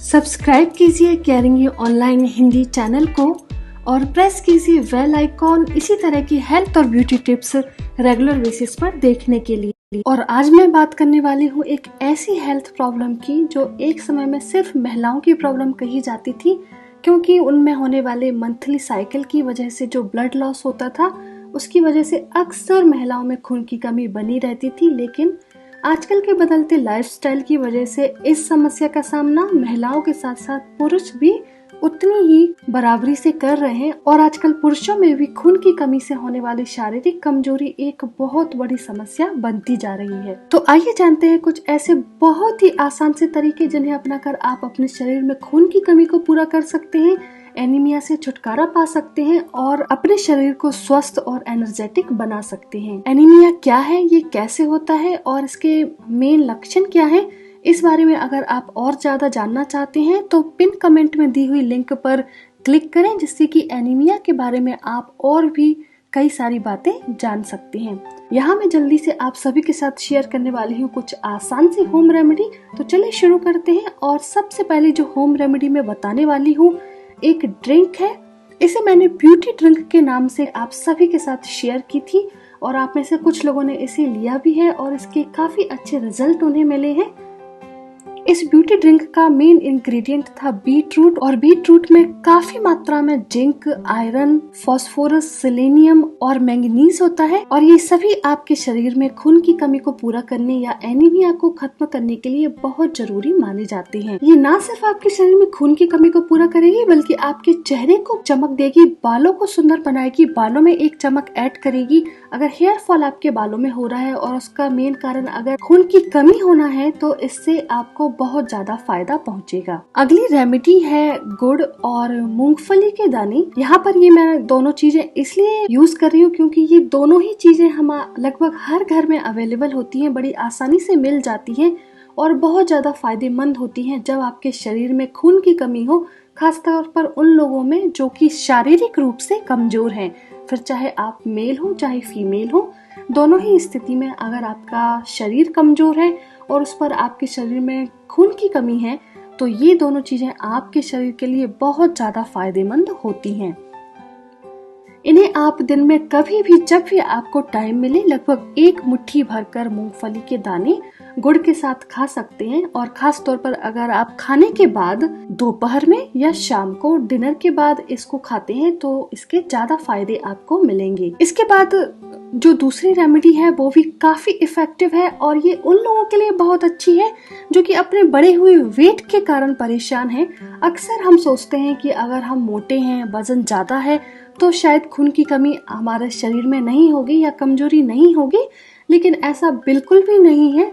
Subscribe कीजिए caring you online Hindi channel को और प्रेस कीजिए बेल आइकॉन इसी तरह की हेल्थ और ब्यूटी टिप्स रेगुलर बेसिस पर देखने के लिए। और आज मैं बात करने वाली हूँ एक ऐसी हेल्थ प्रॉब्लम की जो एक समय में सिर्फ महिलाओं की प्रॉब्लम कही जाती थी, क्योंकि उनमें होने वाले मंथली साइकिल की वजह से जो ब्लड लॉस होता था उसकी वजह से अक्सर महिलाओं में खून की कमी बनी रहती थी। लेकिन आजकल के बदलते लाइफस्टाइल की वजह से इस समस्या का सामना महिलाओं के साथ साथ पुरुष भी उतनी ही बराबरी से कर रहे हैं और आजकल पुरुषों में भी खून की कमी से होने वाली शारीरिक कमजोरी एक बहुत बड़ी समस्या बनती जा रही है। तो आइए जानते हैं कुछ ऐसे बहुत ही आसान से तरीके जिन्हें अपनाकर आप अपने शरीर में खून की कमी को पूरा कर सकते हैं, एनीमिया से छुटकारा पा सकते हैं और अपने शरीर को स्वस्थ और एनर्जेटिक बना सकते हैं। एनीमिया क्या है, ये कैसे होता है और इसके मेन लक्षण क्या है, इस बारे में अगर आप और ज्यादा जानना चाहते हैं तो पिन कमेंट में दी हुई लिंक पर क्लिक करें, जिससे कि एनीमिया के बारे में आप और भी कई सारी बातें जान सकते हैं। यहाँ मैं जल्दी से आप सभी के साथ शेयर करने वाली हूँ कुछ आसान सी होम रेमेडी। तो चलिए शुरू करते हैं। और सबसे पहले जो होम रेमेडी मैं बताने वाली हूँ एक ड्रिंक है। इसे मैंने ब्यूटी ड्रिंक के नाम से आप सभी के साथ शेयर की थी और आप में से कुछ लोगों ने इसे लिया भी है और इसके काफी अच्छे रिजल्ट उन्हें मिले हैं। इस ब्यूटी ड्रिंक का मेन इंग्रेडिएंट था बीट रूट और बीट रूट में काफी मात्रा में जिंक, आयरन, फास्फोरस, सेलेनियम और मैंगनीज होता है और ये सभी आपके शरीर में खून की कमी को पूरा करने या एनीमिया को खत्म करने के लिए बहुत जरूरी माने जाते हैं। ये ना सिर्फ आपके शरीर में खून की कमी को पूरा करेगी बल्कि आपके चेहरे को चमक देगी, बालों को सुंदर बनाएगी, बालों में एक चमक ऐड करेगी। अगर हेयर फॉल आपके बालों में हो रहा है और उसका मेन कारण अगर खून की कमी होना है तो इससे आपको बहुत ज्यादा फायदा पहुंचेगा। अगली रेमेडी है गुड़ और मूंगफली के दाने। यहाँ पर ये मैं दोनों चीजें इसलिए यूज कर रही हूँ क्योंकि ये दोनों ही चीजें हम लगभग हर घर में अवेलेबल होती हैं, बड़ी आसानी से मिल जाती हैं और बहुत ज्यादा फायदेमंद होती हैं जब आपके शरीर में खून की कमी हो, खासतौर पर उन लोगों में जो कि शारीरिक रूप से कमजोर हैं। फिर चाहे आप मेल हो चाहे फीमेल हो, दोनों ही स्थिति में अगर आपका शरीर कमजोर है और उस पर आपके शरीर में खून की कमी है तो ये दोनों चीजें आपके शरीर के लिए बहुत ज्यादा फायदेमंद होती हैं। इन्हें आप दिन में कभी भी जब भी आपको टाइम मिले लगभग एक मुट्ठी भरकर मूंगफली के दाने गुड़ के साथ खा सकते हैं और खास तौर पर अगर आप खाने के बाद दोपहर में या शाम को डिनर के बाद इसको खाते हैं तो इसके ज्यादा फायदे आपको मिलेंगे। इसके बाद जो दूसरी रेमेडी है वो भी काफी इफेक्टिव है और ये उन लोगों के लिए बहुत अच्छी है जो कि अपने बढ़े हुए वेट के कारण परेशान हैं। अक्सर हम सोचते हैं कि अगर हम मोटे हैं, वजन ज्यादा है तो शायद खून की कमी हमारे शरीर में नहीं होगी या कमजोरी नहीं होगी, लेकिन ऐसा बिल्कुल भी नहीं है।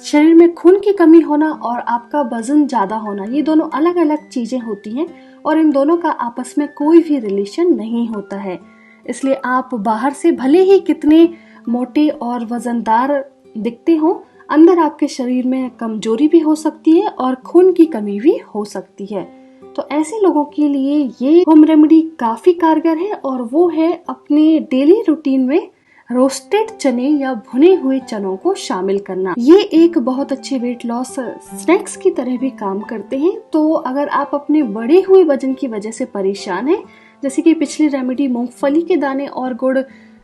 शरीर में खून की कमी होना और आपका वजन ज्यादा होना ये दोनों अलग अलग चीजें होती हैं और इन दोनों का आपस में कोई भी रिलेशन नहीं होता है। इसलिए आप बाहर से भले ही कितने मोटे और वजनदार दिखते हो, अंदर आपके शरीर में कमजोरी भी हो सकती है और खून की कमी भी हो सकती है। तो ऐसे लोगों के लिए ये होम रेमेडी काफी कारगर है और वो है अपने डेली रूटीन में रोस्टेड चने या भुने हुए चनों को शामिल करना। ये एक बहुत अच्छे वेट लॉस स्नैक्स की तरह भी काम करते हैं। तो अगर आप अपने बढ़े हुए वजन की वजह से परेशान हैं, जैसे कि पिछली रेमेडी मूंगफली के दाने और गुड़,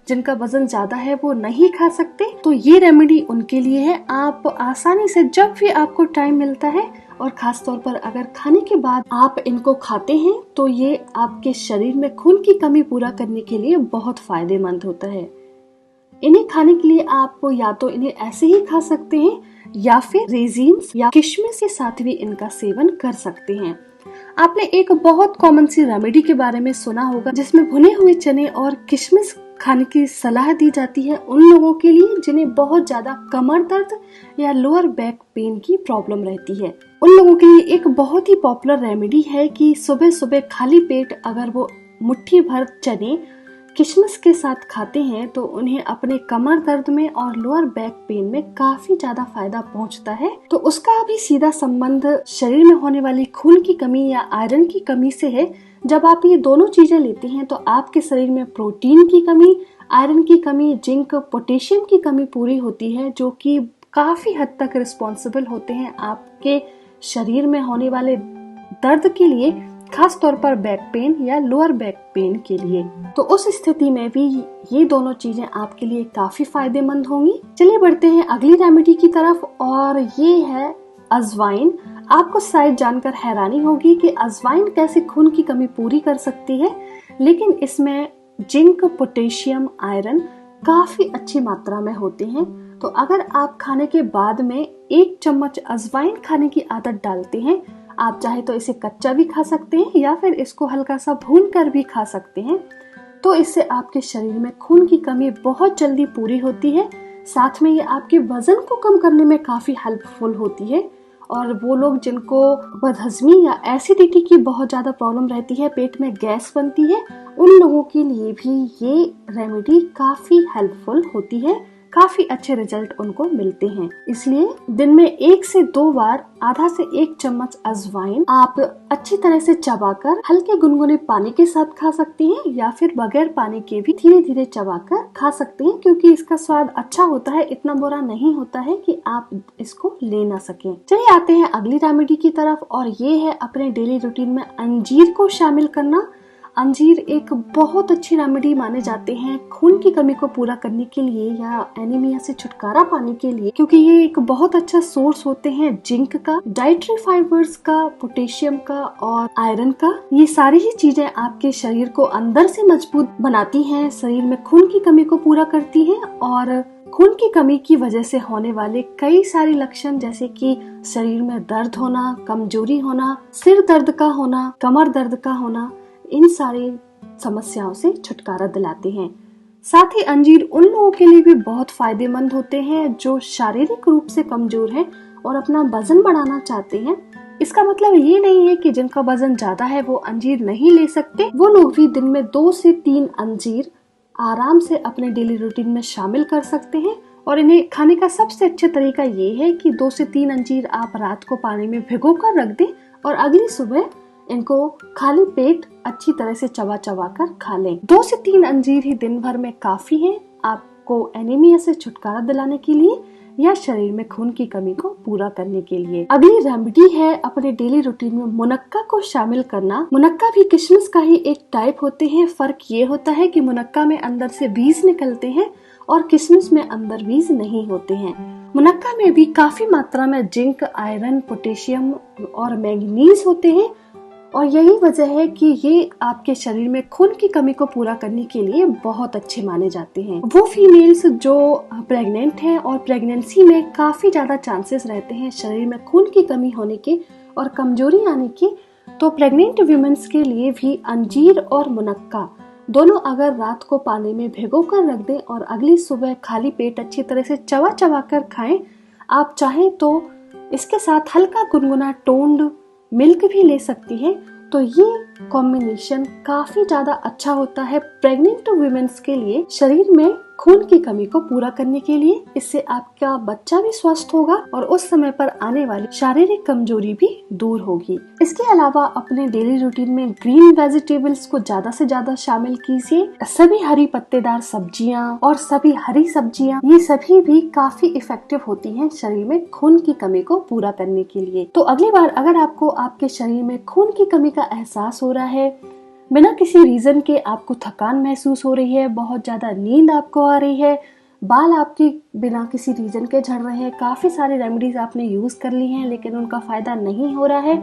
जिनका वजन ज्यादा है वो नहीं खा सकते, तो ये रेमेडी उनके लिए है। आप आसानी से जब भी आपको टाइम मिलता है और खास तौर पर अगर खाने के बाद आप इनको खाते हैं तो ये आपके शरीर में खून की कमी पूरा करने के लिए बहुत फायदेमंद होता है। इन्हें खाने के लिए आप या तो इन्हें ऐसे ही खा सकते हैं या फिर रेजिन्स या किशमिश के साथ भी इनका सेवन कर सकते हैं। आपने एक बहुत कॉमन सी रेमेडी के बारे में सुना होगा जिसमें भुने हुए चने और किशमिश खाने की सलाह दी जाती है उन लोगों के लिए जिन्हें बहुत ज्यादा कमर दर्द या लोअर बैक पेन की प्रॉब्लम रहती है। उन लोगों के लिए एक बहुत ही पॉपुलर रेमेडी है कि सुबह सुबह खाली पेट अगर वो मुट्ठी भर चने किशमिश के साथ खाते हैं तो उन्हें अपने कमर दर्द में और लोअर बैक पेन में काफी ज्यादा फायदा पहुंचता है। तो उसका भी सीधा संबंध शरीर में होने वाली खून की कमी या आयरन की कमी से है। जब आप ये दोनों चीजें लेते हैं तो आपके शरीर में प्रोटीन की कमी, आयरन की कमी, जिंक, पोटेशियम की कमी पूरी होती है, जो कि काफी हद तक रिस्पॉन्सिबल होते हैं आपके शरीर में होने वाले दर्द के लिए, खास तौर पर बैक पेन या लोअर बैक पेन के लिए। तो उस स्थिति में भी ये दोनों चीजें आपके लिए काफी फायदेमंद होंगी। चलिए बढ़ते हैं अगली रेमेडी की तरफ, और ये है अजवाइन। आपको शायद जानकर हैरानी होगी कि अजवाइन कैसे खून की कमी पूरी कर सकती है, लेकिन इसमें जिंक, पोटेशियम, आयरन काफी अच्छी मात्रा में होते हैं। तो अगर आप खाने के बाद में 1 चम्मच अजवाइन खाने की आदत डालते हैं, आप चाहे तो इसे कच्चा भी खा सकते हैं या फिर इसको हल्का सा भून कर भी खा सकते हैं, तो इससे आपके शरीर में खून की कमी बहुत जल्दी पूरी होती है। साथ में ये आपके वजन को कम करने में काफी हेल्पफुल होती है। और वो लोग जिनको बदहजमी या एसिडिटी की बहुत ज्यादा प्रॉब्लम रहती है, पेट में गैस बनती है, उन लोगों के लिए भी ये रेमेडी काफी हेल्पफुल होती है। काफी अच्छे रिजल्ट उनको मिलते हैं। इसलिए दिन में 1 से 2 बार आधा से 1 चम्मच अजवाइन आप अच्छी तरह से चबाकर हल्के गुनगुने पानी के साथ खा सकती हैं, या फिर बगैर पानी के भी धीरे धीरे चबाकर खा सकते हैं, क्योंकि इसका स्वाद अच्छा होता है, इतना बुरा नहीं होता है कि आप इसको ले ना सकें। चलिए आते हैं अगली रेमेडी की तरफ, और ये है अपने डेली रूटीन में अंजीर को शामिल करना। अंजीर एक बहुत अच्छी रेमेडी माने जाते हैं खून की कमी को पूरा करने के लिए या एनीमिया से छुटकारा पाने के लिए, क्योंकि ये एक बहुत अच्छा सोर्स होते हैं जिंक का, डाइटरी फाइबर्स का, पोटेशियम का और आयरन का। ये सारी ही चीजें आपके शरीर को अंदर से मजबूत बनाती हैं, शरीर में खून की कमी को पूरा करती हैं, और खून की कमी की वजह से होने वाले कई सारे लक्षण, जैसे कि शरीर में दर्द होना, कमजोरी होना, सिर दर्द का होना, कमर दर्द का होना, इन सारी समस्याओं से छुटकारा दिलाते हैं। साथ ही अंजीर उन लोगों के लिए भी बहुत फायदेमंद होते हैं जो शारीरिक रूप से कमजोर हैं और अपना वजन बढ़ाना चाहते हैं। इसका मतलब ये नहीं है कि जिनका वजन ज्यादा है वो अंजीर नहीं ले सकते। वो लोग भी दिन में 2 से 3 अंजीर आराम से अपने डेली रूटीन में शामिल कर सकते हैं। और इन्हें खाने का सबसे अच्छा तरीका ये है कि 2 से 3 अंजीर आप रात को पानी में भिगो कर रख दें और अगली सुबह इनको खाली पेट अच्छी तरह से चबा चबा कर खा लें। 2 से 3 अंजीर ही दिन भर में काफी है आपको एनीमिया से छुटकारा दिलाने के लिए या शरीर में खून की कमी को पूरा करने के लिए। अगली रेमेडी है अपने डेली रूटीन में मुनक्का को शामिल करना। मुनक्का भी किशमिश का ही एक टाइप होते हैं। फर्क ये होता है कि मुनक्का में अंदर से बीज निकलते हैं और किशमिश में अंदर बीज नहीं होते हैं। मुनक्का में भी काफी मात्रा में जिंक, आयरन, पोटेशियम और मैग्नीज होते हैं, और यही वजह है कि ये आपके शरीर में खून की कमी को पूरा करने के लिए बहुत अच्छे माने जाते हैं। वो फीमेल्स जो प्रेग्नेंट हैं और प्रेगनेंसी में काफी ज्यादा चांसेस रहते हैं शरीर में खून की कमी होने के और कमजोरी आने की, तो प्रेग्नेंट वुमेन्स के लिए भी अंजीर और मुनक्का दोनों अगर रात को पानी में भिगो कर रख दें और अगली सुबह खाली पेट अच्छी तरह से चबा चबा कर खाएं, आप चाहें तो इसके साथ हल्का गुनगुना टोन्ड मिल्क भी ले सकती है। तो ये कॉम्बिनेशन काफी ज्यादा अच्छा होता है प्रेग्नेंट वुमेन्स के लिए शरीर में खून की कमी को पूरा करने के लिए। इससे आपका बच्चा भी स्वस्थ होगा और उस समय पर आने वाली शारीरिक कमजोरी भी दूर होगी। इसके अलावा अपने डेली रूटीन में ग्रीन वेजिटेबल्स को ज्यादा से ज्यादा शामिल कीजिए। सभी हरी पत्तेदार सब्जियां और सभी हरी सब्जियां, ये सभी भी काफी इफेक्टिव होती हैं शरीर में खून की कमी को पूरा करने के लिए। तो अगली बार अगर आपको आपके शरीर में खून की कमी का एहसास हो रहा है, बिना किसी रीजन के आपको थकान महसूस हो रही है, बहुत ज्यादा नींद आपको आ रही है, बाल आपके बिना किसी रीजन के झड़ रहे हैं, काफी सारी रेमेडीज आपने यूज कर ली हैं लेकिन उनका फायदा नहीं हो रहा है,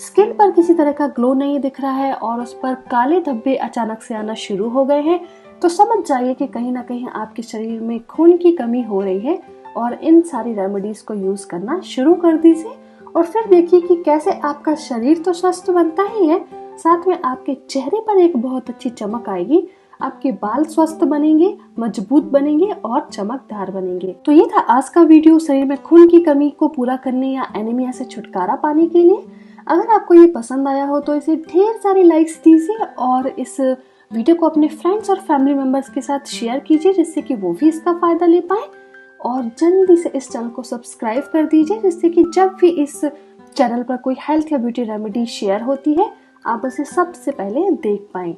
स्किन पर किसी तरह का ग्लो नहीं दिख रहा है और उस पर काले धब्बे अचानक से आना शुरू हो गए हैं, तो समझ जाइए कि कहीं ना कहीं आपके शरीर में खून की कमी हो रही है। और इन सारी रेमेडीज को यूज करना शुरू कर दीजिए और फिर देखिए कि कैसे आपका शरीर तो स्वस्थ बनता ही है, साथ में आपके चेहरे पर एक बहुत अच्छी चमक आएगी, आपके बाल स्वस्थ बनेंगे, मजबूत बनेंगे और चमकदार बनेंगे। तो ये था आज का वीडियो शरीर में खून की कमी को पूरा करने या एनीमिया से छुटकारा पाने के लिए। अगर आपको ये पसंद आया हो तो इसे ढेर सारी लाइक्स दीजिए और इस वीडियो को अपने फ्रेंड्स और फैमिली मेंबर्स के साथ शेयर कीजिए जिससे कि वो भी इसका फायदा ले पाए, और जल्दी से इस चैनल को सब्सक्राइब कर दीजिए जिससे कि जब भी इस चैनल पर कोई हेल्थ या ब्यूटी रेमेडी शेयर होती है आप उसे सबसे पहले देख पाएं।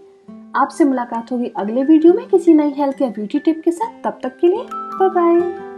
आपसे मुलाकात होगी अगले वीडियो में किसी नई हेल्थ या ब्यूटी टिप के साथ। तब तक के लिए बाय बाय।